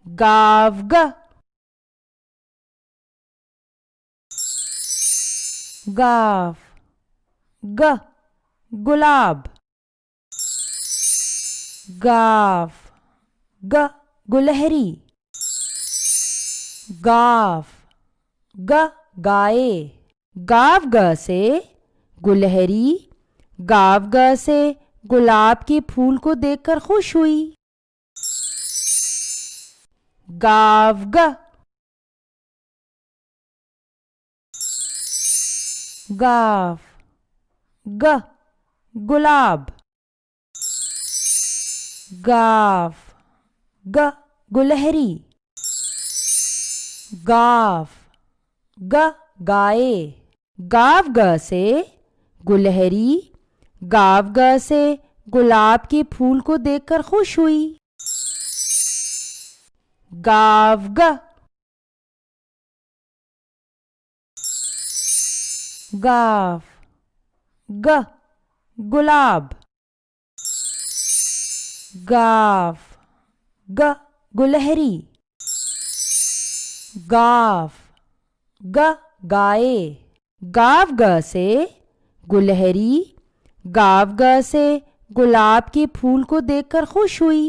गाव ग गाव ग गुलाब गाव ग गुलहरी गाव ग गाए गाव ग से गुलहरी गाव ग से गुलाब के फूल को देखकर खुश हुई। गाव ग गाव ग गुलाब गाव ग गुलहरी गाव ग गाए गाव ग से गुलहरी गाव ग से गुलाब के फूल को देखकर खुश हुई। गाव ग गाव ग गुलाब गाव ग गुलहरी गाव ग गाए गाव ग से गुलहरी गाव ग से गुलाब के फूल को देखकर खुश हुई।